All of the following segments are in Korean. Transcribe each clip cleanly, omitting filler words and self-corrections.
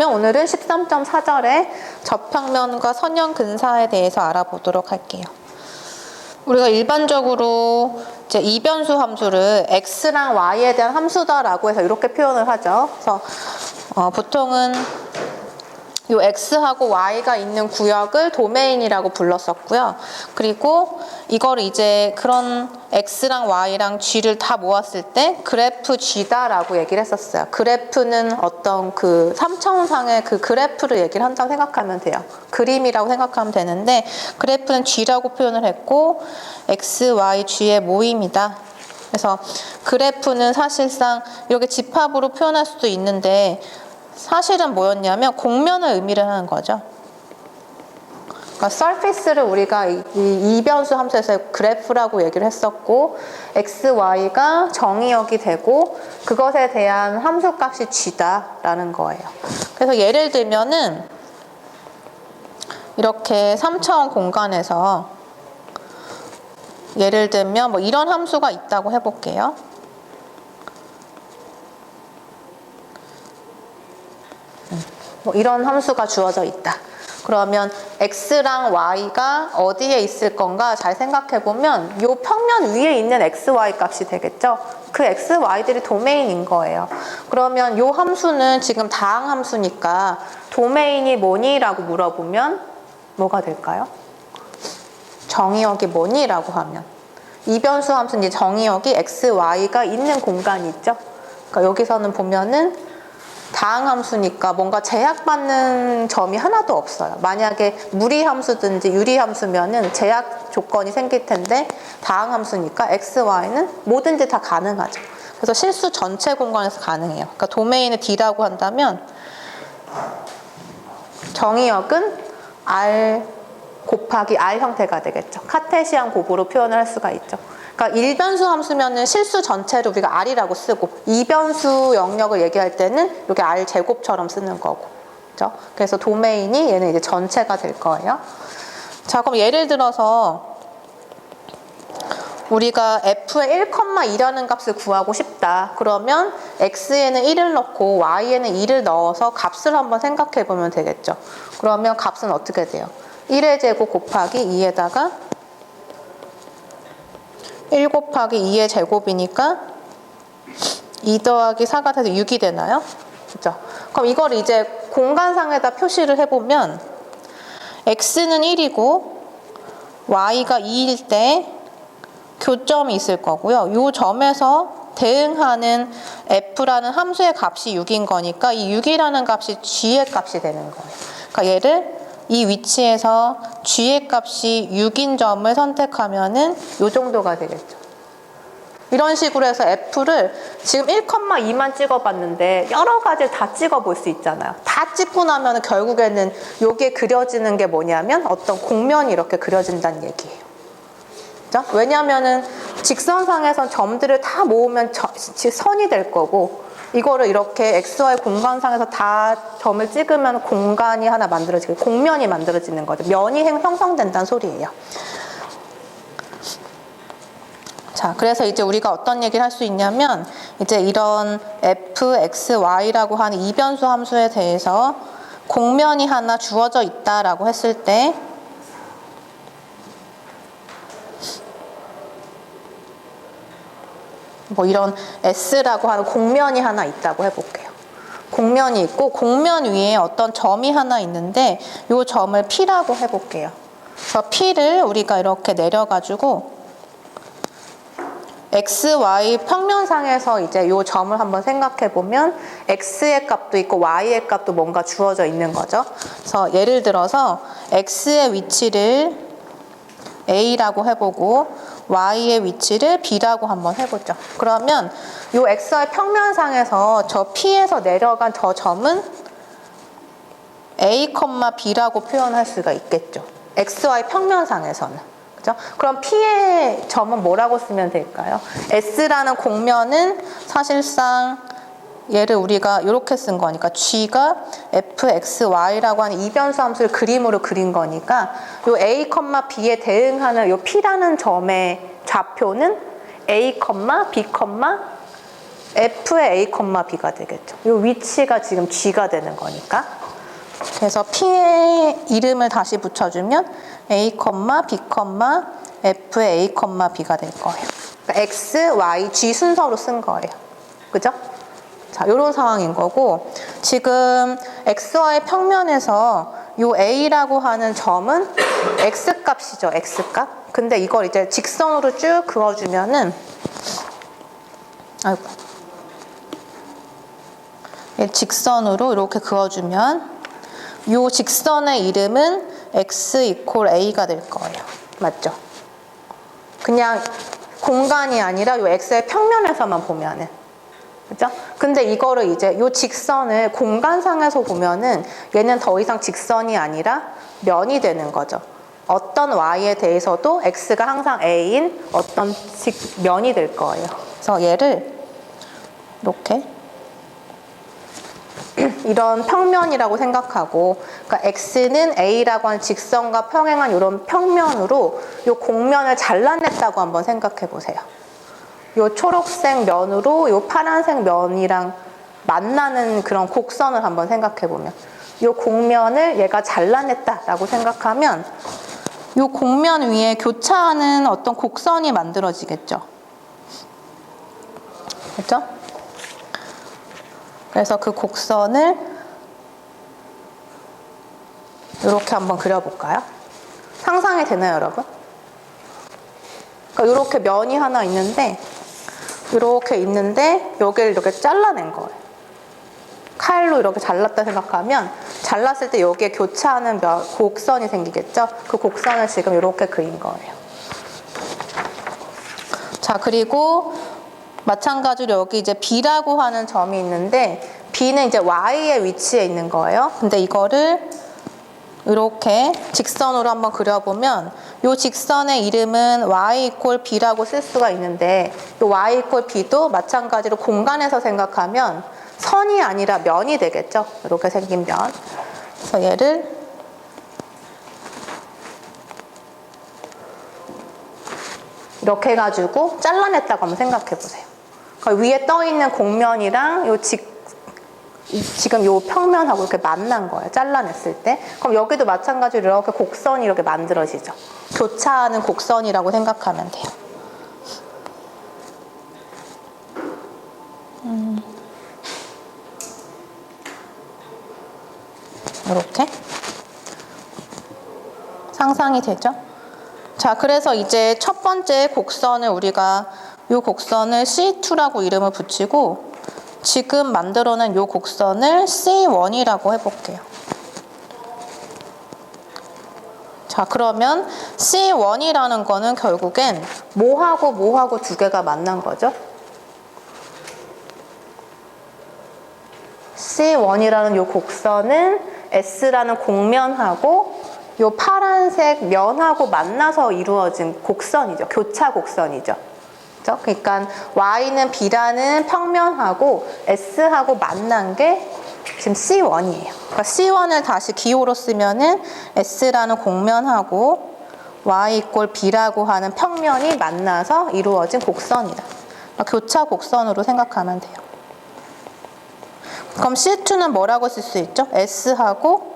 그러면 오늘은 13.4절의 접평면과 선형근사에 대해서 알아보도록 할게요. 우리가 일반적으로 이제 이변수 함수를 x랑 y에 대한 함수다라고 해서 이렇게 표현을 하죠. 그래서 보통은 요 x하고 y가 있는 구역을 도메인이라고 불렀었고요. 그리고 이걸 이제 그런 x랑 y랑 g를 다 모았을 때 그래프 g다라고 얘기를 했었어요. 그래프는 어떤 그 3차원상의 그 그래프를 얘기를 한다고 생각하면 돼요. 그림이라고 생각하면 되는데 그래프는 g라고 표현을 했고 x, y, g의 모임이다. 그래서 그래프는 사실상 이렇게 집합으로 표현할 수도 있는데 사실은 뭐였냐면 공면을 의미를 하는 거죠. 그러니까 surface를 우리가 이 이변수 함수에서 그래프라고 얘기를 했었고 x, y가 정의역이 되고 그것에 대한 함수값이 g다라는 거예요. 그래서 예를 들면은 이렇게 3차원 공간에서 예를 들면 뭐 이런 함수가 있다고 해볼게요. 뭐 이런 함수가 주어져 있다. 그러면 x랑 y가 어디에 있을 건가 잘 생각해보면 요 평면 위에 있는 x, y 값이 되겠죠. 그 x, y들이 도메인인 거예요. 그러면 요 함수는 지금 다항 함수니까 도메인이 뭐니? 라고 물어보면 뭐가 될까요? 정의역이 뭐니? 라고 하면 이변수 함수는 정의역이 x, y가 있는 공간이 있죠. 그러니까 여기서는 보면은 다항 함수니까 뭔가 제약받는 점이 하나도 없어요. 만약에 무리 함수든지 유리 함수면은 제약 조건이 생길 텐데 다항 함수니까 x, y는 뭐든지 다 가능하죠. 그래서 실수 전체 공간에서 가능해요. 그러니까 도메인을 D라고 한다면 정의역은 R 곱하기 R 형태가 되겠죠. 카테시안 곱으로 표현을 할 수가 있죠. 그러니까 일변수 함수면은 실수 전체를 우리가 R이라고 쓰고 이변수 영역을 얘기할 때는 이렇게 R 제곱처럼 쓰는 거고. 그렇죠? 그래서 도메인이 얘는 이제 전체가 될 거예요. 자, 그럼 예를 들어서 우리가 f의 1,2라는 값을 구하고 싶다. 그러면 x에는 1을 넣고 y에는 2를 넣어서 값을 한번 생각해 보면 되겠죠. 그러면 값은 어떻게 돼요? 1의 제곱 곱하기 2에다가 1 곱하기 2의 제곱이니까 2 더하기 4가 돼서 6이 되나요? 그죠? 그럼 이걸 이제 공간상에다 표시를 해보면 x는 1이고 y가 2일 때 교점이 있을 거고요. 이 점에서 대응하는 f라는 함수의 값이 6인 거니까 이 6이라는 값이 g의 값이 되는 거예요. 그러니까 얘를 이 위치에서 g의 값이 6인 점을 선택하면은 이 정도가 되겠죠. 이런 식으로 해서 f를 지금 1,2만 찍어봤는데 여러 가지를 다 찍어볼 수 있잖아요. 다 찍고 나면 결국에는 여기에 그려지는 게 뭐냐면 어떤 공면이 이렇게 그려진다는 얘기예요. 그렇죠? 왜냐하면은 직선상에선 점들을 다 모으면 선이 될 거고 이거를 이렇게 XY 공간상에서 다 점을 찍으면 공간이 하나 만들어지고 공면이 만들어지는 거죠. 면이 형성된다는 소리예요. 자, 그래서 이제 우리가 어떤 얘기를 할 수 있냐면 이제 이런 f, x, y라고 하는 이변수 함수에 대해서 공면이 하나 주어져 있다라고 했을 때 뭐 이런 S라고 하는 공면이 하나 있다고 해볼게요. 공면이 있고 공면 위에 어떤 점이 하나 있는데 이 점을 P라고 해볼게요. 그래서 P를 우리가 이렇게 내려가지고 X, Y 평면상에서 이제 이 점을 한번 생각해보면 X의 값도 있고 Y의 값도 뭔가 주어져 있는 거죠. 그래서 예를 들어서 X의 위치를 A라고 해보고 Y의 위치를 B라고 한번 해보죠. 그러면 이 XY 평면상에서 저 P에서 내려간 저 점은 A, B라고 표현할 수가 있겠죠. XY 평면상에서는. 그죠? 그럼 P의 점은 뭐라고 쓰면 될까요? S라는 공면은 사실상 얘를 우리가 이렇게 쓴 거니까 G가 fxy라고 하는 이변수 함수를 그림으로 그린 거니까 요 a, b에 대응하는 요 P라는 점의 좌표는 a, b, F의 A, B가 되겠죠. 이 위치가 지금 G가 되는 거니까. 그래서 P의 이름을 다시 붙여주면 A, B, F의 A, B가 될 거예요. 그러니까 X, Y, G 순서로 쓴 거예요. 그죠? 자, 요런 상황인 거고, 지금 XY 평면에서 요 A라고 하는 점은 X값이죠, X값. 근데 이걸 이제 직선으로 쭉 그어주면은, 아이고. 직선으로 이렇게 그어주면, 요 직선의 이름은 X = A가 될 거예요. 맞죠? 그냥 공간이 아니라 요 X의 평면에서만 보면은. 그죠? 근데 이거를 이제 요 직선을 공간상에서 보면은 얘는 더 이상 직선이 아니라 면이 되는 거죠. 어떤 Y에 대해서도 X가 항상 A인 어떤 면이 될 거예요. 그래서 얘를 이렇게 이런 평면이라고 생각하고, 그러니까 X는 A라고 하는 직선과 평행한 이런 평면으로 이 공면을 잘라냈다고 한번 생각해 보세요. 이 초록색 면으로 이 파란색 면이랑 만나는 그런 곡선을 한번 생각해 보면, 이 공면을 얘가 잘라냈다라고 생각하면 이 공면 위에 교차하는 어떤 곡선이 만들어지겠죠. 그렇죠? 그래서 그 곡선을 이렇게 한번 그려볼까요? 상상이 되나요, 여러분? 그러니까 이렇게 면이 하나 있는데, 이렇게 있는데 여기를 이렇게 잘라낸 거예요. 칼로 이렇게 잘랐다 생각하면 잘랐을 때 여기에 교차하는 곡선이 생기겠죠? 그 곡선을 지금 이렇게 그린 거예요. 자, 그리고 마찬가지로 여기 이제 B라고 하는 점이 있는데, B는 이제 Y의 위치에 있는 거예요. 근데 이거를 이렇게 직선으로 한번 그려보면 이 직선의 이름은 Y = B라고 쓸 수가 있는데, 이 Y = B도 마찬가지로 공간에서 생각하면 선이 아니라 면이 되겠죠. 이렇게 생긴 면. 그래서 얘를 이렇게 해가지고 잘라냈다고 한번 생각해 보세요. 그러니까 위에 떠 있는 곡면이랑 지금 요 평면하고 이렇게 만난 거예요. 잘라냈을 때. 그럼 여기도 마찬가지로 이렇게 곡선이 이렇게 만들어지죠. 교차하는 곡선이라고 생각하면 돼요. 이렇게 상상이 되죠? 자, 그래서 이제 첫 번째 곡선을 우리가 이 곡선을 C2라고 이름을 붙이고, 지금 만들어낸 이 곡선을 C1이라고 해볼게요. 자, 그러면 C1이라는 거는 결국엔 뭐하고 두 개가 만난 거죠? C1이라는 이 곡선은 S라는 곡면하고 이 파란색 면하고 만나서 이루어진 곡선이죠. 교차 곡선이죠. 그렇죠? 그러니까 Y는 B라는 평면하고 S하고 만난 게 지금 C1이에요. 그러니까 C1을 다시 기호로 쓰면은 S라는 곡면하고 Y = B라고 하는 평면이 만나서 이루어진 곡선이다. 그러니까 교차 곡선으로 생각하면 돼요. 그럼 C2는 뭐라고 쓸 수 있죠? S하고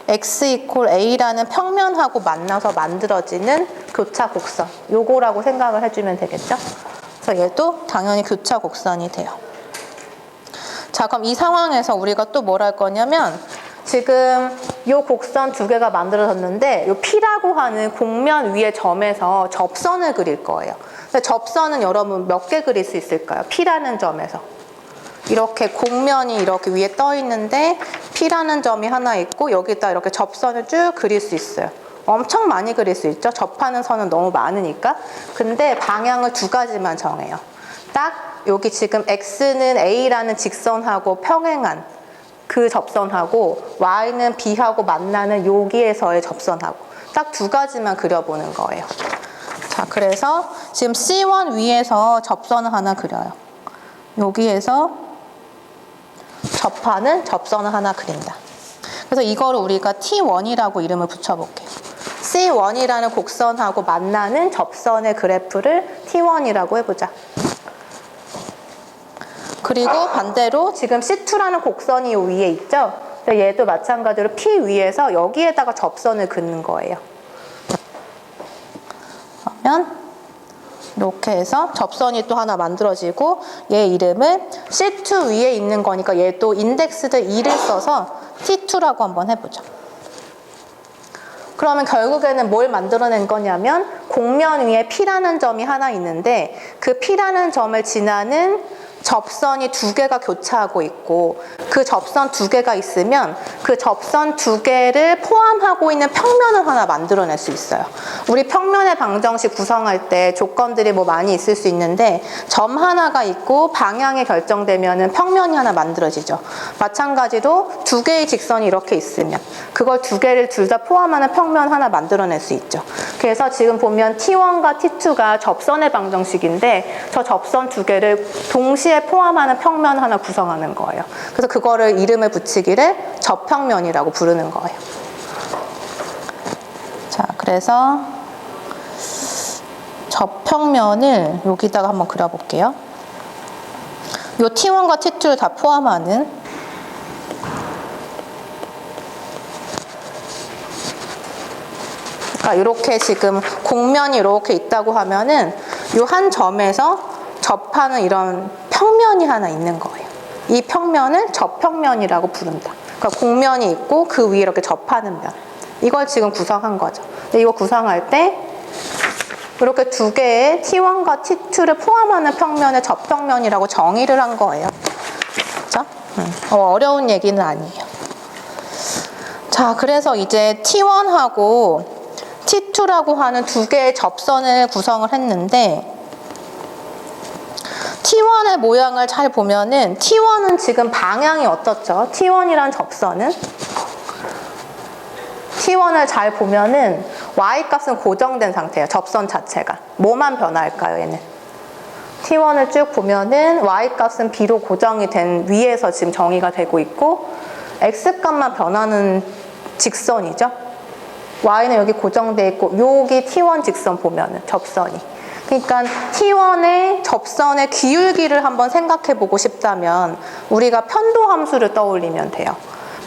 X = A라는 평면하고 만나서 만들어지는 교차 곡선. 요거라고 생각을 해주면 되겠죠? 그래서 얘도 당연히 교차 곡선이 돼요. 자, 그럼 이 상황에서 우리가 또 뭘 할 거냐면, 지금 요 곡선 두 개가 만들어졌는데 요 P라고 하는 곡면 위의 점에서 접선을 그릴 거예요. 근데 접선은 여러분 몇 개 그릴 수 있을까요? P라는 점에서. 이렇게 곡면이 이렇게 위에 떠 있는데 P라는 점이 하나 있고 여기다 이렇게 접선을 쭉 그릴 수 있어요. 엄청 많이 그릴 수 있죠. 접하는 선은 너무 많으니까. 근데 방향을 두 가지만 정해요. 딱 여기 지금 X는 A라는 직선하고 평행한 그 접선하고 Y는 B하고 만나는 여기에서의 접선하고 딱 두 가지만 그려보는 거예요. 자, 그래서 지금 C1 위에서 접선을 하나 그려요. 여기에서 접하는 접선을 하나 그린다. 그래서 이거를 우리가 T1이라고 이름을 붙여볼게요. C1이라는 곡선하고 만나는 접선의 그래프를 T1이라고 해보자. 그리고 반대로 지금 C2라는 곡선이 요 위에 있죠? 얘도 마찬가지로 P 위에서 여기에다가 접선을 긋는 거예요. 그러면 이렇게 해서 접선이 또 하나 만들어지고 얘 이름을 C2 위에 있는 거니까 얘도 인덱스드 2를 써서 T2라고 한번 해보죠. 그러면 결국에는 뭘 만들어낸 거냐면 곡면 위에 P라는 점이 하나 있는데 그 P라는 점을 지나는 접선이 두 개가 교차하고 있고 그 접선 두 개가 있으면 그 접선 두 개를 포함하고 있는 평면을 하나 만들어낼 수 있어요. 우리 평면의 방정식 구성할 때 조건들이 뭐 많이 있을 수 있는데 점 하나가 있고 방향이 결정되면은 평면이 하나 만들어지죠. 마찬가지로 두 개의 직선이 이렇게 있으면 그걸 두 개를 둘 다 포함하는 평면 하나 만들어낼 수 있죠. 그래서 지금 보면 T1과 T2가 접선의 방정식인데 저 접선 두 개를 동시에 포함하는 평면 하나 구성하는 거예요. 그래서 그거를 이름을 붙이기를 접평면이라고 부르는 거예요. 자, 그래서 접평면을 여기다가 한번 그려볼게요. 요 T1과 T2를 다 포함하는 그러니까 이렇게 지금 곡면이 이렇게 있다고 하면은 요 한 점에서 접하는 이런 평면이 하나 있는 거예요. 이 평면을 접평면이라고 부른다. 그러니까 곡면이 있고 그 위에 이렇게 접하는 면. 이걸 지금 구성한 거죠. 근데 이거 구성할 때 이렇게 두 개의 T1과 T2를 포함하는 평면을 접평면이라고 정의를 한 거예요. 그렇죠? 어려운 얘기는 아니에요. 자, 그래서 이제 T1하고 T2라고 하는 두 개의 접선을 구성을 했는데 T1의 모양을 잘 보면은 T1은 지금 방향이 어떻죠? T1이란 접선은 T1을 잘 보면은 Y값은 고정된 상태예요. 접선 자체가. 뭐만 변할까요, 얘는? T1을 쭉 보면은 Y값은 B로 고정이 된 위에서 지금 정의가 되고 있고 X값만 변하는 직선이죠. Y는 여기 고정돼 있고 여기 T1 직선 보면은 접선이. 그러니까 T1의 접선의 기울기를 한번 생각해 보고 싶다면 우리가 편도 함수를 떠올리면 돼요.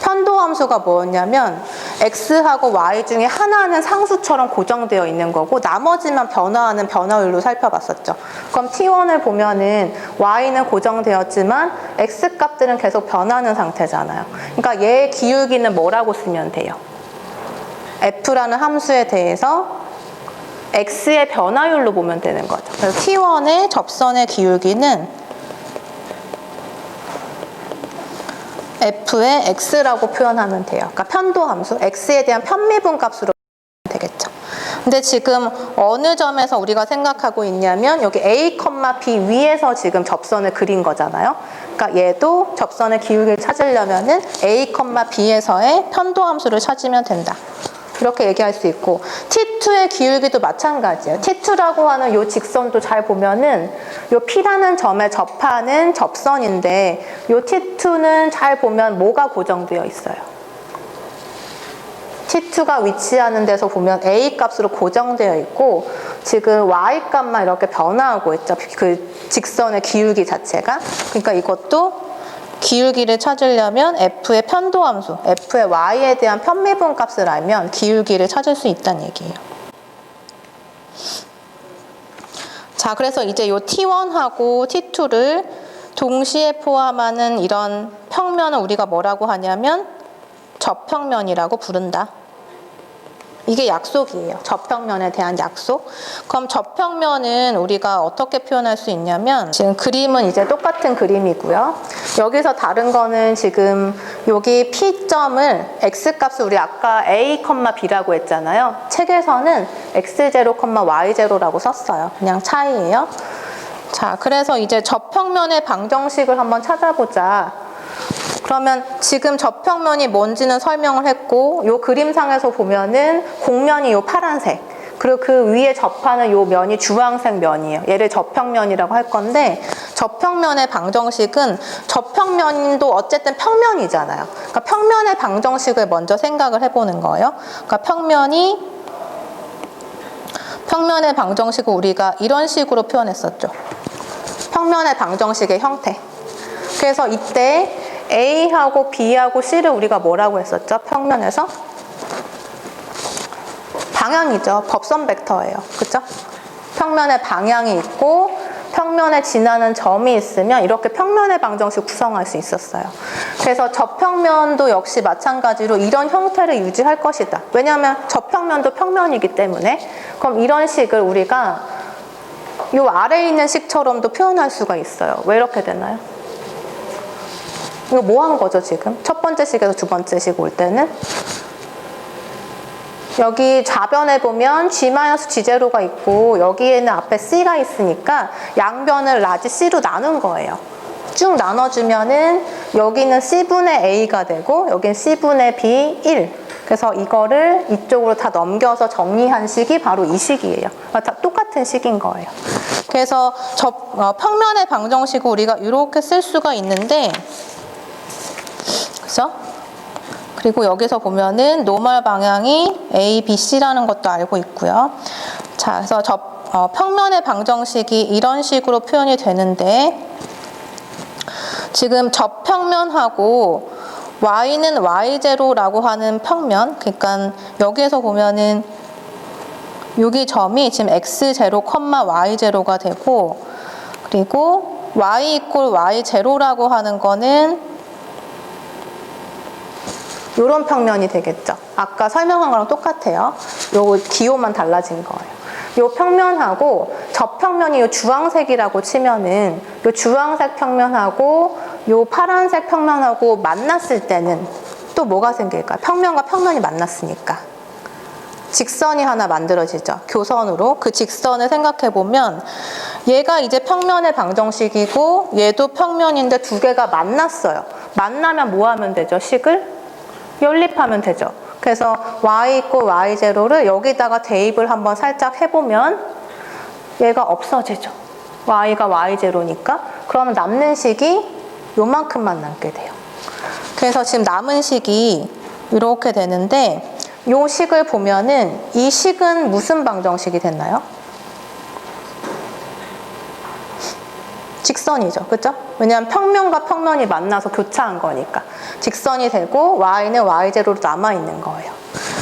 편도 함수가 뭐였냐면 X하고 Y 중에 하나는 상수처럼 고정되어 있는 거고 나머지만 변화하는 변화율로 살펴봤었죠. 그럼 T1을 보면은 Y는 고정되었지만 X 값들은 계속 변하는 상태잖아요. 그러니까 얘의 기울기는 뭐라고 쓰면 돼요? F라는 함수에 대해서 X의 변화율로 보면 되는 거죠. 그래서 T1의 접선의 기울기는 F의 X라고 표현하면 돼요. 그러니까 편도 함수, X에 대한 편미분 값으로 되겠죠. 근데 지금 어느 점에서 우리가 생각하고 있냐면 여기 A, B 위에서 지금 접선을 그린 거잖아요. 그러니까 얘도 접선의 기울기를 찾으려면은 A, B에서의 편도 함수를 찾으면 된다. 이렇게 얘기할 수 있고 T2의 기울기도 마찬가지예요. T2라고 하는 요 직선도 잘 보면은 요 P라는 점에 접하는 접선인데 요 T2는 잘 보면 뭐가 고정되어 있어요? T2가 위치하는 데서 보면 A 값으로 고정되어 있고 지금 Y 값만 이렇게 변화하고 있죠. 그 직선의 기울기 자체가. 그러니까 이것도 기울기를 찾으려면 F의 편도 함수, F의 Y에 대한 편미분 값을 알면 기울기를 찾을 수 있다는 얘기예요. 자, 그래서 이제 요 T1하고 T2를 동시에 포함하는 이런 평면을 우리가 뭐라고 하냐면 접평면이라고 부른다. 이게 약속이에요. 접평면에 대한 약속. 그럼 접평면은 우리가 어떻게 표현할 수 있냐면 지금 그림은 이제 똑같은 그림이고요. 여기서 다른 거는 지금 여기 P점을 X값을 우리 아까 A, B라고 했잖아요. 책에서는 X0, Y0라고 썼어요. 그냥 차이예요. 자, 그래서 이제 접평면의 방정식을 한번 찾아보자. 그러면 지금 접평면이 뭔지는 설명을 했고 요 그림상에서 보면은 곡면이 요 파란색 그리고 그 위에 접하는 요 면이 주황색 면이에요. 얘를 접평면이라고 할 건데 접평면의 방정식은 접평면도 어쨌든 평면이잖아요. 그러니까 평면의 방정식을 먼저 생각을 해보는 거예요. 그러니까 평면의 방정식을 우리가 이런 식으로 표현했었죠. 평면의 방정식의 형태. 그래서 이때 A하고 B하고 C를 우리가 뭐라고 했었죠? 평면에서? 방향이죠. 법선 벡터예요. 그쵸? 평면에 방향이 있고 평면에 지나는 점이 있으면 이렇게 평면의 방정식 구성할 수 있었어요. 그래서 저평면도 역시 마찬가지로 이런 형태를 유지할 것이다. 왜냐하면 저평면도 평면이기 때문에. 그럼 이런 식을 우리가 이 아래에 있는 식처럼도 표현할 수가 있어요. 왜 이렇게 되나요? 이거 뭐 한 거죠, 지금? 첫 번째 식에서 두 번째 식 올 때는? 여기 좌변에 보면 G-G0가 있고 여기에는 앞에 C가 있으니까 양변을 라지 C로 나눈 거예요. 쭉 나눠주면은 여기는 C분의 A가 되고 여기는 C분의 B 1. 그래서 이거를 이쪽으로 다 넘겨서 정리한 식이 바로 이 식이에요. 다 똑같은 식인 거예요. 그래서 평면의 방정식을 우리가 이렇게 쓸 수가 있는데, 그죠? 그리고 여기서 보면은 노멀 방향이 A, B, C라는 것도 알고 있고요. 자, 그래서 평면의 방정식이 이런 식으로 표현이 되는데, 지금 저평면하고 Y는 Y0라고 하는 평면, 그러니까 여기에서 보면은 여기 점이 지금 X0, Y0가 되고, 그리고 Y 이퀄 Y0라고 하는 거는 이런 평면이 되겠죠. 아까 설명한 거랑 똑같아요. 요 기호만 달라진 거예요. 요 평면하고 저 평면이 요 주황색이라고 치면은 요 주황색 평면하고 요 파란색 평면하고 만났을 때는 또 뭐가 생길까요? 평면과 평면이 만났으니까. 직선이 하나 만들어지죠. 교선으로. 그 직선을 생각해 보면 얘가 이제 평면의 방정식이고 얘도 평면인데 두 개가 만났어요. 만나면 뭐 하면 되죠? 식을 연립하면 되죠. 그래서 Y 이퀄 Y0를 여기다가 대입을 한번 살짝 해보면 얘가 없어지죠. Y가 Y0니까. 그러면 남는 식이 요만큼만 남게 돼요. 그래서 지금 남은 식이 이렇게 되는데 요 식을 보면은 이 식은 무슨 방정식이 됐나요? 직선이죠. 그죠? 왜냐하면 평면과 평면이 만나서 교차한 거니까. 직선이 되고 Y는 Y0로 남아있는 거예요.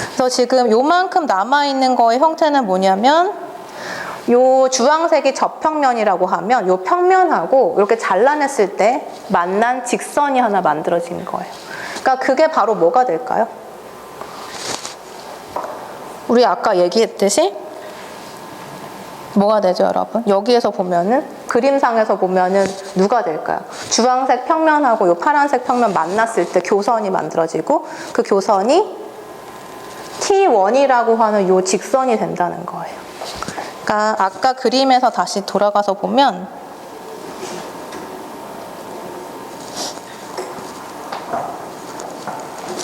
그래서 지금 요만큼 남아있는 거의 형태는 뭐냐면 요 주황색이 저평면이라고 하면 요 평면하고 이렇게 잘라냈을 때 만난 직선이 하나 만들어지는 거예요. 그러니까 그게 바로 뭐가 될까요? 우리 아까 얘기했듯이 뭐가 되죠, 여러분? 여기에서 보면은 그림상에서 보면은 누가 될까요? 주황색 평면하고 요 파란색 평면 만났을 때 교선이 만들어지고 그 교선이 T1이라고 하는 요 직선이 된다는 거예요. 그러니까 아까 그림에서 다시 돌아가서 보면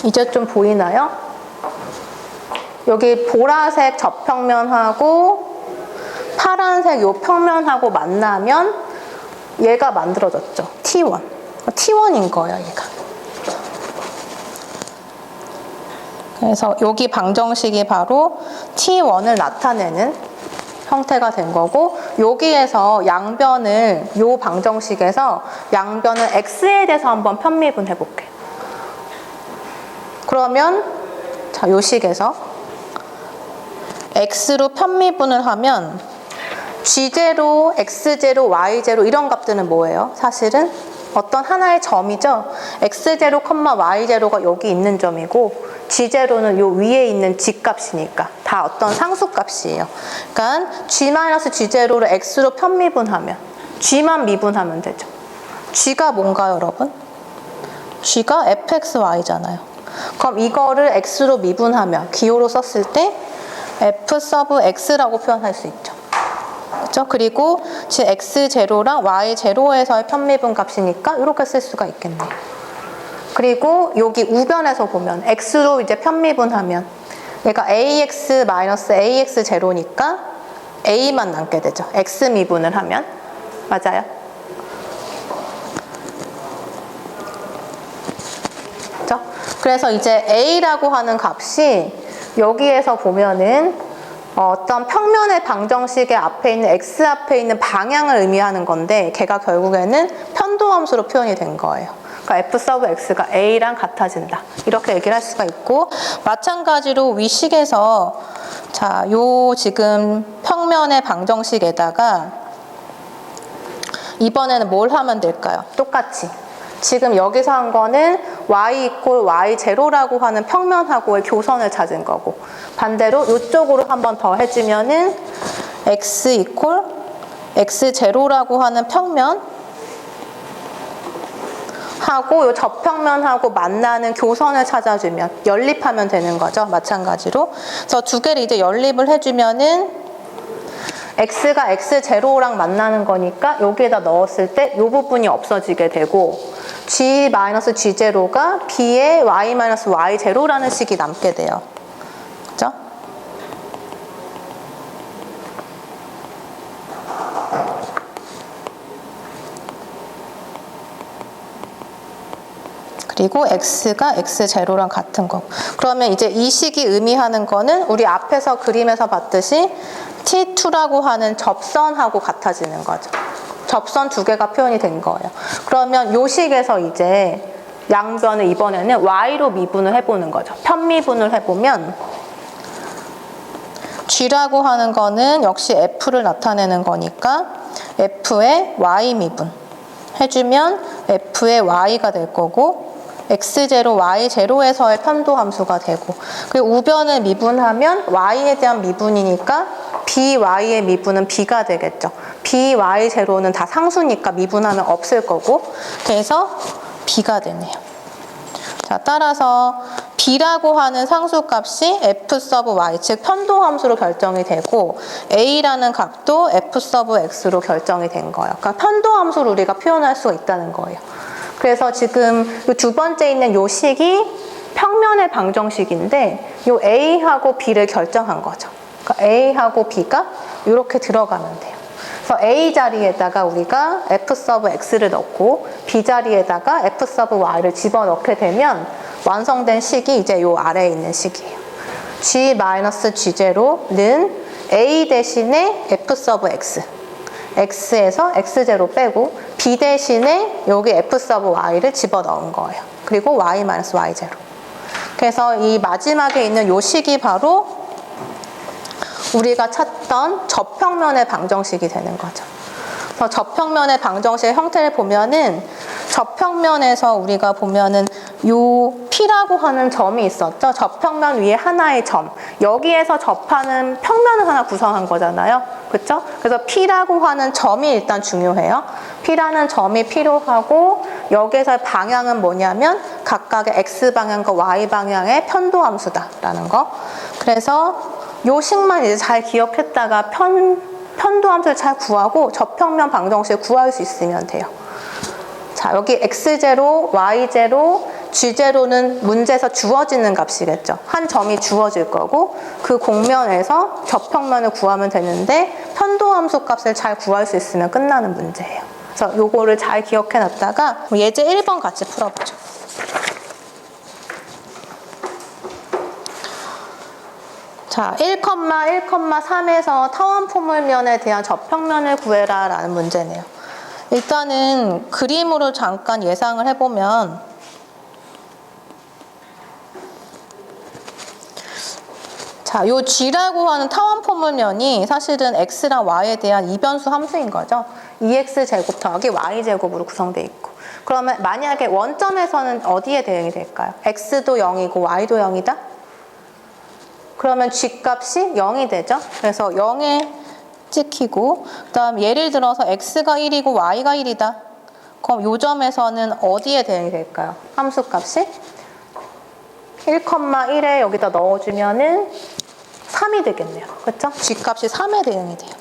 이제 좀 보이나요? 여기 보라색 저평면하고 파란색 요 평면하고 만나면 얘가 만들어졌죠. T1. T1인 거예요, 얘가. 그래서 여기 방정식이 바로 T1을 나타내는 형태가 된 거고 여기에서 양변을 요 방정식에서 양변을 X에 대해서 한번 편미분 해볼게요. 그러면 자, 요 식에서 X로 편미분을 하면 G0, X0, Y0 이런 값들은 뭐예요? 사실은 어떤 하나의 점이죠. X0, Y0가 여기 있는 점이고 G0는 요 위에 있는 G값이니까 다 어떤 상수값이에요. 그러니까 G-G0를 X로 편미분하면 G만 미분하면 되죠. G가 뭔가요, 여러분? G가 fxy잖아요. 그럼 이거를 X로 미분하면 기호로 썼을 때 f 서브 x라고 표현할 수 있죠. 그렇죠? 그리고 지금 x0랑 y0에서의 편미분 값이니까 이렇게 쓸 수가 있겠네요. 그리고 여기 우변에서 보면 x로 이제 편미분하면 얘가 ax-ax0니까 a만 남게 되죠. x 미분을 하면. 맞아요? 그래서 이제 a라고 하는 값이 여기에서 보면은 어떤 평면의 방정식의 앞에 있는 x 앞에 있는 방향을 의미하는 건데 걔가 결국에는 편도함수로 표현이 된 거예요. 그러니까 f 서브 x가 a랑 같아진다. 이렇게 얘기를 할 수가 있고 마찬가지로 위식에서 자, 요 지금 평면의 방정식에다가 이번에는 뭘 하면 될까요? 똑같이. 지금 여기서 한 거는 y 이퀄 y 제로라고 하는 평면하고의 교선을 찾은 거고 반대로 이쪽으로 한 번 더 해주면은 x 이퀄 x 제로라고 하는 평면 하고 요 저평면하고 만나는 교선을 찾아주면 연립하면 되는 거죠. 마찬가지로. 그래서 두 개를 이제 연립을 해주면은 x가 x0랑 만나는 거니까 여기에다 넣었을 때 이 부분이 없어지게 되고 g-g0가 b의 y-y0라는 식이 남게 돼요. 그죠? 그리고 x가 x0랑 같은 거. 그러면 이제 이 식이 의미하는 거는 우리 앞에서 그림에서 봤듯이 T2라고 하는 접선하고 같아지는 거죠. 접선 두 개가 표현이 된 거예요. 그러면 요 식에서 이제 양변을 이번에는 y로 미분을 해보는 거죠. 편미분을 해보면 g라고 하는 거는 역시 f를 나타내는 거니까 f의 y 미분 해주면 f의 y가 될 거고 x0, y0에서의 편도함수가 되고 그리고 우변을 미분하면 y에 대한 미분이니까 by의 미분은 b가 되겠죠. by0는 다 상수니까 미분하면 없을 거고 그래서 b가 되네요. 자, 따라서 b라고 하는 상수값이 f 서브 y, 즉 편도함수로 결정이 되고 a라는 값도 f 서브 x로 결정이 된 거예요. 그러니까 편도함수로 우리가 표현할 수가 있다는 거예요. 그래서 지금 두 번째 있는 요 식이 평면의 방정식인데 요 a하고 b를 결정한 거죠. 그러니까 a하고 b가 이렇게 들어가면 돼요. 그래서 a 자리에다가 우리가 f 서브 x를 넣고 b 자리에다가 f 서브 y를 집어넣게 되면 완성된 식이 이제 요 아래에 있는 식이에요. g-g0는 a 대신에 f 서브 x x에서 x0 빼고 b 대신에 여기 f 서브 y를 집어넣은 거예요. 그리고 y-y0. 그래서 이 마지막에 있는 요 식이 바로 우리가 찾던 저평면의 방정식이 되는 거죠. 그래서 저평면의 방정식의 형태를 보면은 저평면에서 우리가 보면은 요 P라고 하는 점이 있었죠. 저평면 위에 하나의 점. 여기에서 접하는 평면을 하나 구성한 거잖아요. 그렇죠? 그래서 P라고 하는 점이 일단 중요해요. P라는 점이 필요하고 여기에서 방향은 뭐냐면 각각의 X방향과 Y방향의 편도함수다라는 거. 그래서 요 식만 이제 잘 기억했다가 편도함수를 잘 구하고 저평면 방정식을 구할 수 있으면 돼요. 자, 여기 x0, y0, g0는 문제에서 주어지는 값이겠죠. 한 점이 주어질 거고 그 공면에서 저평면을 구하면 되는데 편도함수 값을 잘 구할 수 있으면 끝나는 문제예요. 그래서 요거를 잘 기억해 놨다가 예제 1번 같이 풀어보죠. 자, 1,1,3에서 타원 포물면에 대한 저평면을 구해라 라는 문제네요. 일단은 그림으로 잠깐 예상을 해보면 자, 요 g라고 하는 타원 포물면이 사실은 x랑 y에 대한 이변수 함수인 거죠. 2x제곱 더하기 y제곱으로 구성되어 있고 그러면 만약에 원점에서는 어디에 대응이 될까요? x도 0이고 y도 0이다? 그러면 g값이 0이 되죠. 그래서 0에 찍히고 그다음 예를 들어서 x가 1이고 y가 1이다. 그럼 요 점에서는 어디에 대응이 될까요? 함수값이 1,1에 여기다 넣어주면은 3이 되겠네요. 그렇죠? g값이 3에 대응이 돼요.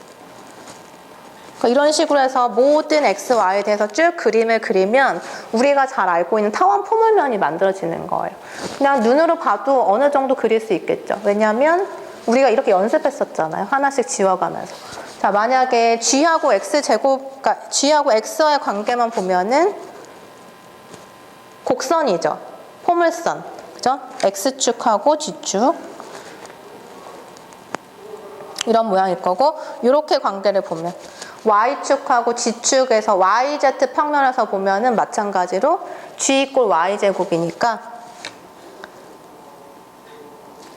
그러니까 이런 식으로 해서 모든 x, y에 대해서 쭉 그림을 그리면 우리가 잘 알고 있는 타원 포물면이 만들어지는 거예요. 그냥 눈으로 봐도 어느 정도 그릴 수 있겠죠. 왜냐하면 우리가 이렇게 연습했었잖아요. 하나씩 지워가면서. 자, 만약에 g하고 x제곱, 그러니까 g하고 x와의 관계만 보면은 곡선이죠. 포물선. 그죠? x축하고 g축. 이런 모양일 거고, 이렇게 관계를 보면 y축하고 g축에서 yz 평면에서 보면은 마찬가지로 g = y제곱이니까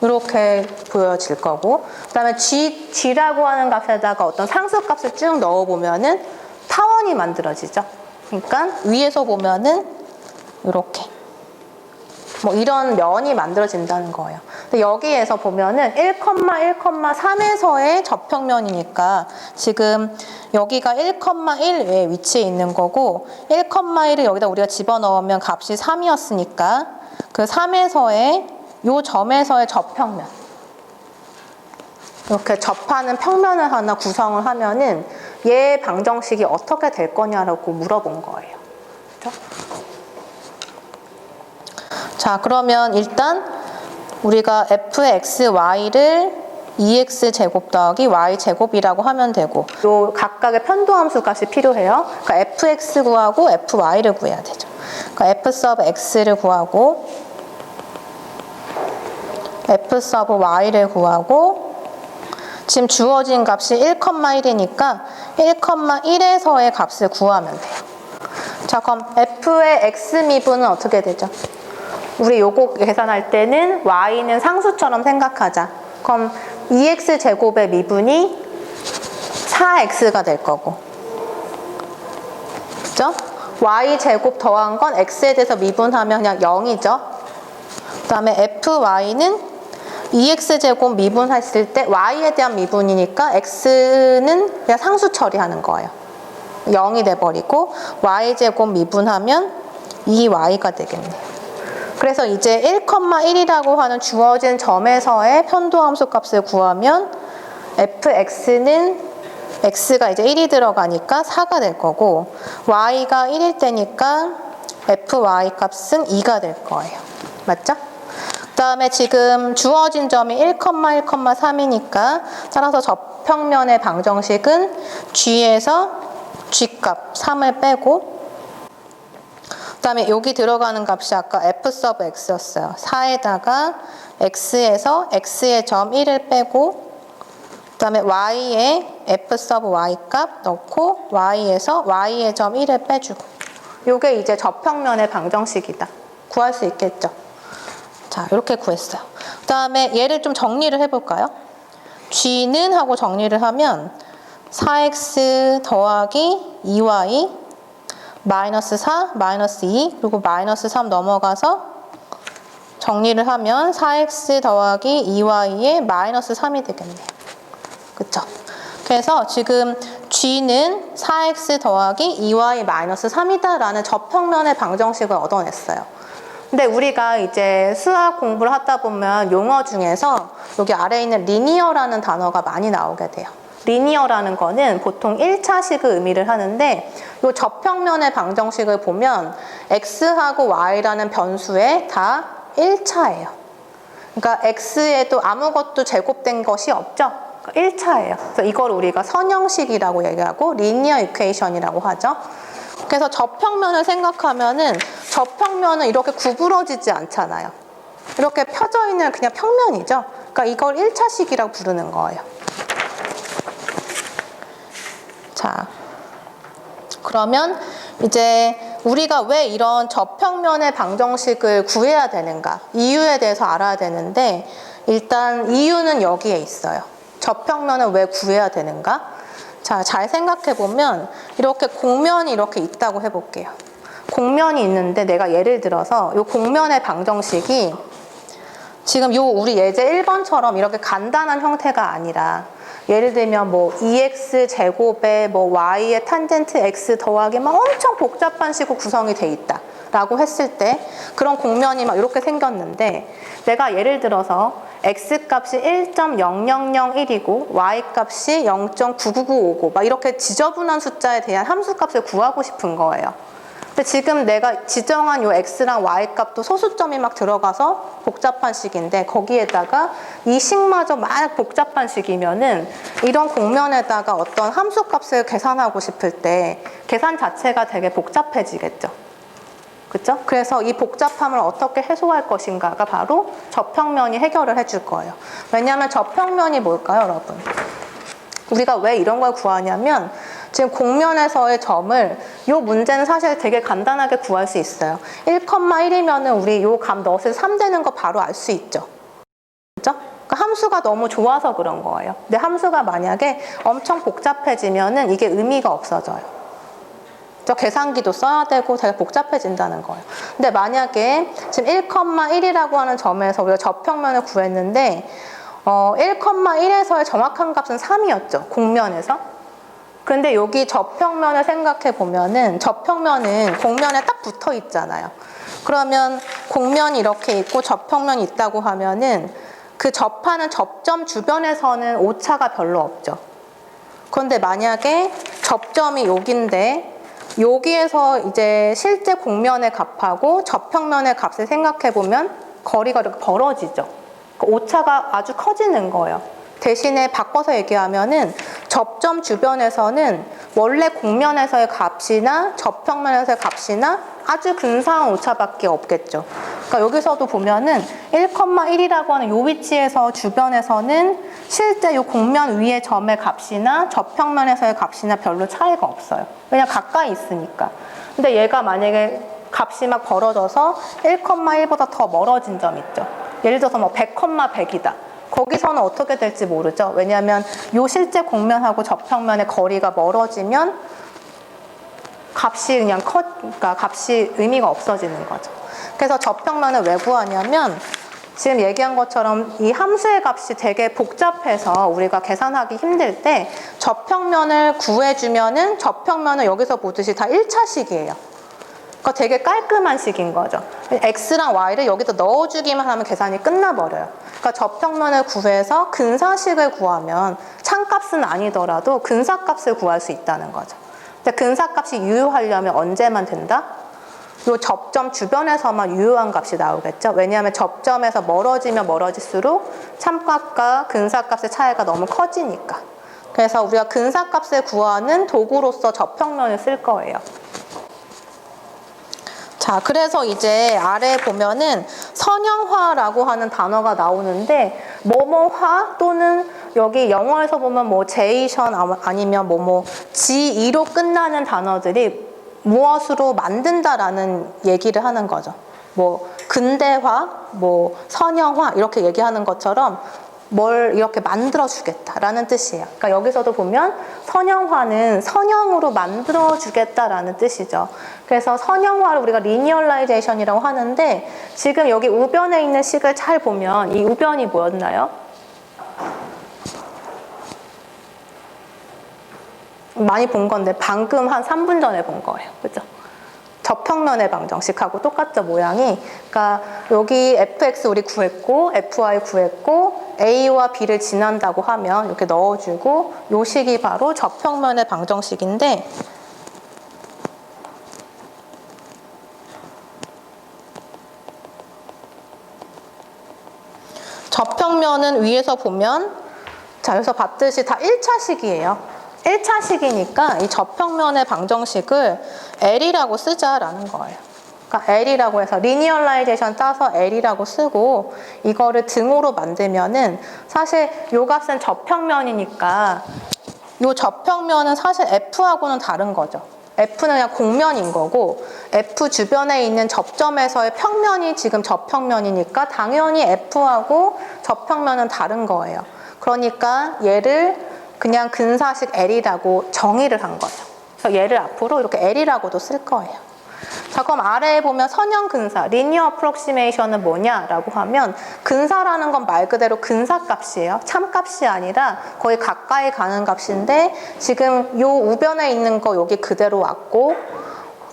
이렇게 보여질 거고, 그 다음에 g라고 하는 값에다가 어떤 상수값을 쭉 넣어보면은 타원이 만들어지죠. 그러니까 위에서 보면은 이렇게 뭐 이런 면이 만들어진다는 거예요. 근데 여기에서 보면은 1,1,3에서의 접평면이니까 지금 여기가 1,1에 위치해 있는 거고, 1,1을 여기다 우리가 집어넣으면 값이 3이었으니까 그 3에서의 요 점에서의 접평면, 이렇게 접하는 평면을 하나 구성을 하면은 얘 방정식이 어떻게 될 거냐라고 물어본 거예요. 그렇죠? 자, 그러면 일단 우리가 fxy를 2x 제곱 더하기 y제곱이라고 하면 되고, 요 각각의 편도함수 값이 필요해요. 그러니까 fx 구하고 fy를 구해야 되죠. 그러니까 f sub x를 구하고 f sub y를 구하고, 지금 주어진 값이 1,1이니까 1,1에서의 값을 구하면 돼요. 자, 그럼 f의 x 미분은 어떻게 되죠? 우리 요거 계산할 때는 y는 상수처럼 생각하자. 그럼 2x제곱의 미분이 4x가 될 거고, 그죠? y제곱 더한 건 x에 대해서 미분하면 그냥 0이죠. 그 다음에 fy는 2x제곱 미분했을 때 y에 대한 미분이니까 x는 그냥 상수 처리하는 거예요. 0이 돼버리고 y제곱 미분하면 2y가 되겠네요. 그래서 이제 1,1이라고 하는 주어진 점에서의 편도함수 값을 구하면 fx는 x가 이제 1이 들어가니까 4가 될 거고, y가 1일 때니까 fy 값은 2가 될 거예요. 맞죠? 그 다음에 지금 주어진 점이 1,1,3이니까 따라서 접평면의 방정식은 g에서 g값 3을 빼고, 그 다음에 여기 들어가는 값이 아까 f sub x였어요. 4에다가 x에서 x의 점 1을 빼고, 그 다음에 y에 f sub y 값 넣고 y에서 y의 점 1을 빼주고, 요게 이제 접평면의 방정식이다. 구할 수 있겠죠? 자, 이렇게 구했어요. 그 다음에 얘를 좀 정리를 해볼까요? g는 하고 정리를 하면 4x 더하기 2y 마이너스 4, 마이너스 2, 그리고 마이너스 3 넘어가서 정리를 하면 4x 더하기 2y의 마이너스 3이 되겠네요. 그쵸? 그래서 지금 g는 4x 더하기 2y 마이너스 3이다 라는 접평면의 방정식을 얻어냈어요. 근데 우리가 이제 수학 공부를 하다 보면 용어 중에서 여기 아래에 있는 리니어라는 단어가 많이 나오게 돼요. 리니어라는 거는 보통 1차식을 의미를 하는데, 이 접평면의 방정식을 보면 x하고 y라는 변수에 다 1차예요. 그러니까 x에도 아무것도 제곱된 것이 없죠. 1차예요. 그래서 이걸 우리가 선형식이라고 얘기하고 리니어 이퀘이션이라고 하죠. 그래서 접평면을 생각하면은 접평면은 이렇게 구부러지지 않잖아요. 이렇게 펴져 있는 그냥 평면이죠. 그러니까 이걸 1차식이라고 부르는 거예요. 자, 그러면 이제 우리가 왜 이런 접평면의 방정식을 구해야 되는가? 이유에 대해서 알아야 되는데, 일단 이유는 여기에 있어요. 접평면을 왜 구해야 되는가? 자, 잘 생각해 보면 이렇게 공면이 이렇게 있다고 해볼게요. 공면이 있는데 내가 예를 들어서 이 공면의 방정식이 지금 요 우리 예제 1번처럼 이렇게 간단한 형태가 아니라, 예를 들면 뭐 2x 제곱에 뭐 y의 탄젠트 x 더하기 막 엄청 복잡한 식으로 구성이 돼 있다 라고 했을 때 그런 공면이 막 이렇게 생겼는데, 내가 예를 들어서 x 값이 1.0001이고 y 값이 0.99959 막 이렇게 지저분한 숫자에 대한 함수 값을 구하고 싶은 거예요. 근데 지금 내가 지정한 요 x랑 y 값도 소수점이 막 들어가서 복잡한 식인데, 거기에다가 이 식마저 막 복잡한 식이면은 이런 공면에다가 어떤 함수 값을 계산하고 싶을 때 계산 자체가 되게 복잡해지겠죠. 그렇죠? 그래서 이 복잡함을 어떻게 해소할 것인가가 바로 접평면이 해결을 해줄 거예요. 왜냐하면 접평면이 뭘까요, 여러분? 우리가 왜 이런 걸 구하냐면 지금 공면에서의 점을 이 문제는 사실 되게 간단하게 구할 수 있어요. 1,1이면은 우리 이 값 넣었을 때 3 되는 거 바로 알 수 있죠. 그렇죠? 그러니까 함수가 너무 좋아서 그런 거예요. 근데 함수가 만약에 엄청 복잡해지면은 이게 의미가 없어져요. 저 계산기도 써야 되고 되게 복잡해진다는 거예요. 근데 만약에 지금 1,1이라고 하는 점에서 우리가 접평면을 구했는데 1,1에서의 정확한 값은 3이었죠. 공면에서. 근데 여기 접평면을 생각해 보면은 접평면은 공면에 딱 붙어 있잖아요. 그러면 공면이 이렇게 있고 접평면이 있다고 하면은 그 접하는 접점 주변에서는 오차가 별로 없죠. 그런데 만약에 접점이 여기인데 여기에서 이제 실제 공면의 값하고 접평면의 값을 생각해 보면 거리가 이렇게 벌어지죠. 오차가 아주 커지는 거예요. 대신에 바꿔서 얘기하면은 접점 주변에서는 원래 공면에서의 값이나 접평면에서의 값이나 아주 근사한 오차밖에 없겠죠. 그러니까 여기서도 보면은 1,1이라고 하는 이 위치에서 주변에서는 실제 이 공면 위의 점의 값이나 접평면에서의 값이나 별로 차이가 없어요. 왜냐면 가까이 있으니까. 근데 얘가 만약에 값이 막 벌어져서 1,1보다 더 멀어진 점 있죠. 예를 들어서 뭐 100,100이다. 거기서는 어떻게 될지 모르죠. 왜냐하면 요 실제 공면하고 접평면의 거리가 멀어지면 값이 그냥 그러니까 값이 의미가 없어지는 거죠. 그래서 접평면을 왜 구하냐면 지금 얘기한 것처럼 이 함수의 값이 되게 복잡해서 우리가 계산하기 힘들 때 접평면을 구해주면은 접평면은 여기서 보듯이 다 1차식이에요. 그러니까 되게 깔끔한 식인 거죠. x랑 y를 여기다 넣어주기만 하면 계산이 끝나버려요. 그러니까 접평면을 구해서 근사식을 구하면 참값은 아니더라도 근사값을 구할 수 있다는 거죠. 근데 근사값이 유효하려면 언제만 된다? 이 접점 주변에서만 유효한 값이 나오겠죠. 왜냐하면 접점에서 멀어지면 멀어질수록 참값과 근사값의 차이가 너무 커지니까. 그래서 우리가 근사값을 구하는 도구로서 접평면을 쓸 거예요. 자, 그래서 이제 아래에 보면은 선형화라고 하는 단어가 나오는데 뭐뭐화 또는 여기 영어에서 보면 뭐 제이션 아니면 G2로 끝나는 단어들이 무엇으로 만든다라는 얘기를 하는 거죠. 뭐 근대화, 뭐 선형화 이렇게 얘기하는 것처럼 뭘 이렇게 만들어주겠다라는 뜻이에요. 그러니까 여기서도 보면 선형화는 선형으로 만들어주겠다라는 뜻이죠. 그래서 선형화를 우리가 리니얼라이제이션이라고 하는데 지금 여기 우변에 있는 식을 잘 보면 이 우변이 뭐였나요? 많이 본 건데 방금 한 3분 전에 본 거예요. 그죠? 접평면의 방정식하고 똑같죠, 모양이. 그러니까 여기 fx 우리 구했고 fy 구했고 a와 b를 지난다고 하면 이렇게 넣어주고 요 식이 바로 접평면의 방정식인데 접평면은 위에서 보면 자, 여기서 봤듯이 다 1차식이에요. 1차식이니까 이 접평면의 방정식을 L이라고 쓰자라는 거예요. 그러니까 L이라고 해서 리니얼라이제이션 따서 L이라고 쓰고 이거를 등호로 만들면은 사실 요 값은 접평면이니까 요 접평면은 사실 F하고는 다른 거죠. F는 그냥 공면인 거고 F 주변에 있는 접점에서의 평면이 지금 접평면이니까 당연히 F하고 접평면은 다른 거예요. 그러니까 얘를 그냥 근사식 L이라고 정의를 한 거죠. 그래서 얘를 앞으로 이렇게 L이라고도 쓸 거예요. 자, 그럼 아래에 보면 선형 근사, 리니어 어프록시메이션은 뭐냐라고 하면 근사라는 건 말 그대로 근사값이에요. 참값이 아니라 거의 가까이 가는 값인데 지금 요 우변에 있는 거 여기 그대로 왔고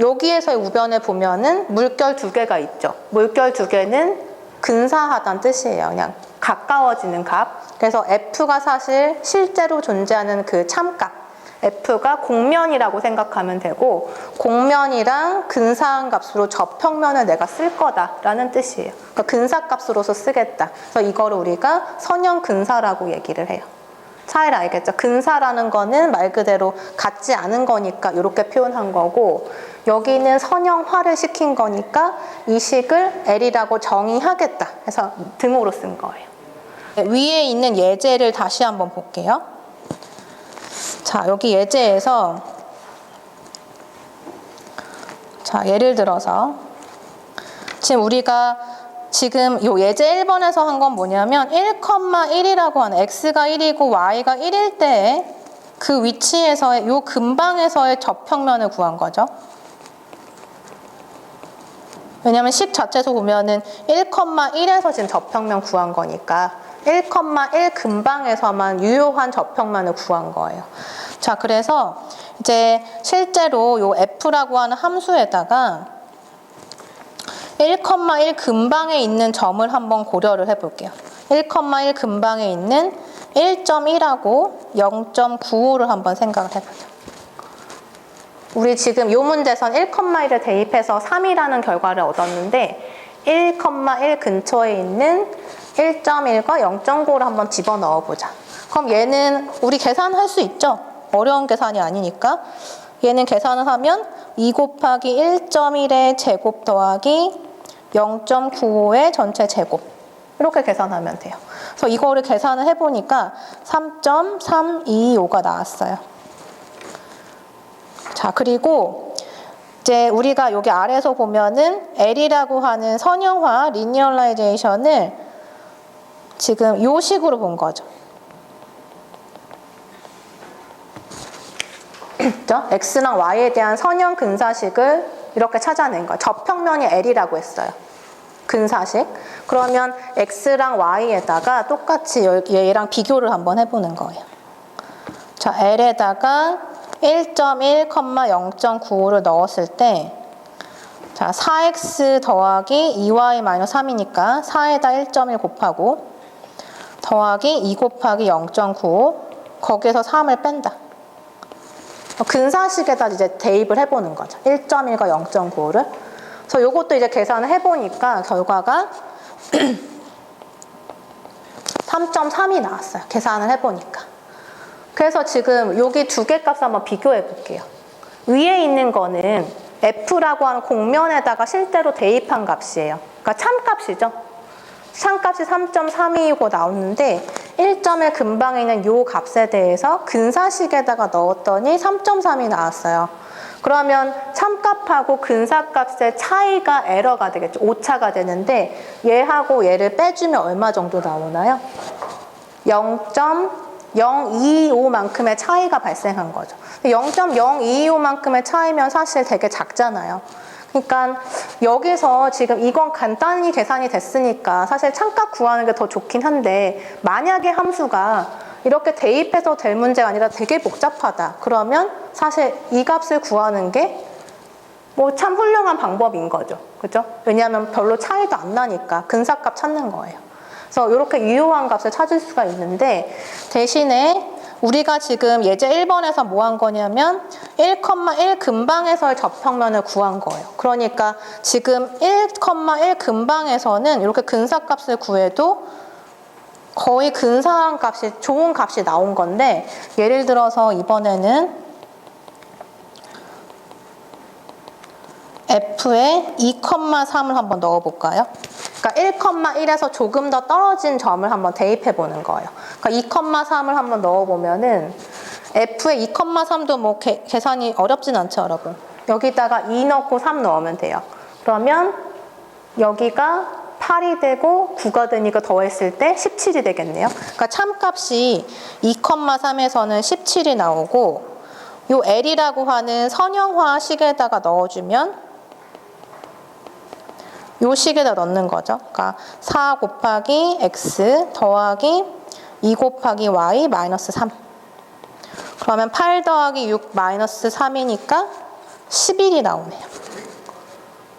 여기에서의 우변에 보면은 물결 2개가 있죠. 물결 2개는 근사하다는 뜻이에요. 그냥 가까워지는 값. 그래서 F가 사실 실제로 존재하는 그 참값. F가 공면이라고 생각하면 되고 공면이랑 근사한 값으로 접평면을 내가 쓸 거다라는 뜻이에요. 그러니까 근사값으로서 쓰겠다. 그래서 이거를 우리가 선형 근사라고 얘기를 해요. 차이를 알겠죠? 근사라는 거는 말 그대로 같지 않은 거니까 이렇게 표현한 거고, 여기는 선형화를 시킨 거니까 이 식을 L이라고 정의하겠다 해서 등호로 쓴 거예요. 위에 있는 예제를 다시 한번 볼게요. 자, 여기 예제에서 자, 예를 들어서 지금 우리가 지금 요 예제 1번에서 한 건 뭐냐면 1,1이라고 하는 x가 1이고 y가 1일 때 그 위치에서의 요 근방에서의 접평면을 구한 거죠. 왜냐면 식 자체에서 보면은 1,1에서 지금 접평면 구한 거니까 1,1 근방에서만 유효한 접평면을 구한 거예요. 자, 그래서 이제 실제로 요 f라고 하는 함수에다가 1,1 근방에 있는 점을 한번 고려를 해볼게요. 1,1 근방에 있는 1.1하고 0.95를 한번 생각을 해보죠. 우리 지금 이 문제선 1,1을 대입해서 3이라는 결과를 얻었는데 1,1 근처에 있는 1.1과 0.95를 한번 집어넣어보자. 그럼 얘는 우리 계산할 수 있죠? 어려운 계산이 아니니까. 얘는 계산을 하면 2 곱하기 1.1의 제곱 더하기 0.95의 전체 제곱. 이렇게 계산하면 돼요. 그래서 이거를 계산을 해보니까 3.325가 나왔어요. 자, 그리고 이제 우리가 여기 아래에서 보면은 L이라고 하는 선형화 리니어라이제이션을 지금 이 식으로 본 거죠. X랑 Y에 대한 선형 근사식을 이렇게 찾아낸 거예요. 접평면이 L이라고 했어요. 근사식. 그러면 X랑 Y에다가 똑같이 얘랑 비교를 한번 해보는 거예요. 자, L에다가 1.1, 0.95를 넣었을 때 자, 4x 더하기 2y-3이니까 4에다 1.1 곱하고 더하기 2 곱하기 0.95 거기에서 3을 뺀다. 근사식에다 이제 대입을 해보는 거죠. 1.1과 0.95를. 그래서 이것도 이제 계산을 해보니까 결과가 3.3이 나왔어요. 계산을 해보니까. 그래서 지금 여기 두 개 값 한번 비교해 볼게요. 위에 있는 거는 f라고 하는 공면에다가 실제로 대입한 값이에요. 그러니까 참값이죠. 참값이 3.3이고 나오는데 1.1 근방에 있는 요 값에 대해서 근사식에다가 넣었더니 3.3이 나왔어요. 그러면 참값하고 근사값의 차이가 에러가 되겠죠. 오차가 되는데 얘하고 얘를 빼주면 얼마 정도 나오나요? 0.025만큼의 차이가 발생한 거죠. 0.025만큼의 차이면 사실 되게 작잖아요. 그러니까 여기서 지금 이건 간단히 계산이 됐으니까 사실 참값 구하는 게 더 좋긴 한데 만약에 함수가 이렇게 대입해서 될 문제가 아니라 되게 복잡하다. 그러면 사실 이 값을 구하는 게 뭐 참 훌륭한 방법인 거죠. 그죠? 왜냐하면 별로 차이도 안 나니까 근사값 찾는 거예요. 그래서 이렇게 유효한 값을 찾을 수가 있는데 대신에 우리가 지금 예제 1번에서 뭐 한 거냐면 1,1 근방에서의 접평면을 구한 거예요. 그러니까 지금 1,1 근방에서는 이렇게 근사값을 구해도 거의 근사한 값이, 좋은 값이 나온 건데 예를 들어서 이번에는 F에 2,3을 한번 넣어볼까요? 그러니까 1,1에서 조금 더 떨어진 점을 한번 대입해 보는 거예요. 그러니까 2,3을 한번 넣어보면은 F에 2,3도 뭐 계산이 어렵진 않죠, 여러분. 여기다가 2 넣고 3 넣으면 돼요. 그러면 여기가 8이 되고 9가 되니까 더했을 때 17이 되겠네요. 그러니까 참값이 2,3에서는 17이 나오고 요 L이라고 하는 선형화 식에다가 넣어주면 요 식에다 넣는 거죠. 그러니까 4 곱하기 x 더하기 2 곱하기 y 마이너스 3. 그러면 8 더하기 6 마이너스 3이니까 11이 나오네요.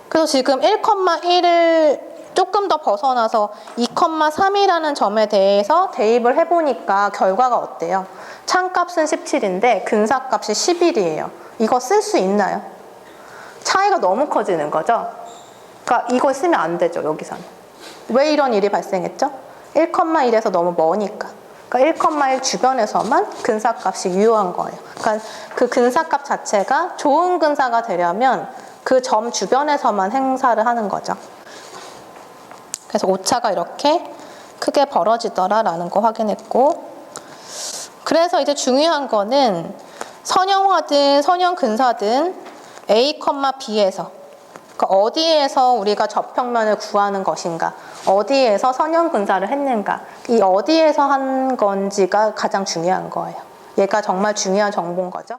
그래서 지금 1,1을 조금 더 벗어나서 2,3이라는 점에 대해서 대입을 해보니까 결과가 어때요? 참값은 17인데 근사값이 11이에요. 이거 쓸 수 있나요? 차이가 너무 커지는 거죠? 그러니까 이거 쓰면 안 되죠, 여기서는. 왜 이런 일이 발생했죠? 1,1에서 너무 머니까. 그러니까 1,1 주변에서만 근사값이 유효한 거예요. 그러니까 그 근사값 자체가 좋은 근사가 되려면 그 점 주변에서만 행사를 하는 거죠. 그래서 오차가 이렇게 크게 벌어지더라라는 거 확인했고, 그래서 이제 중요한 거는 선형화든 선형근사든 A, B에서, 그러니까 어디에서 우리가 접평면을 구하는 것인가, 어디에서 선형근사를 했는가, 이 어디에서 한 건지가 가장 중요한 거예요. 얘가 정말 중요한 정보인 거죠.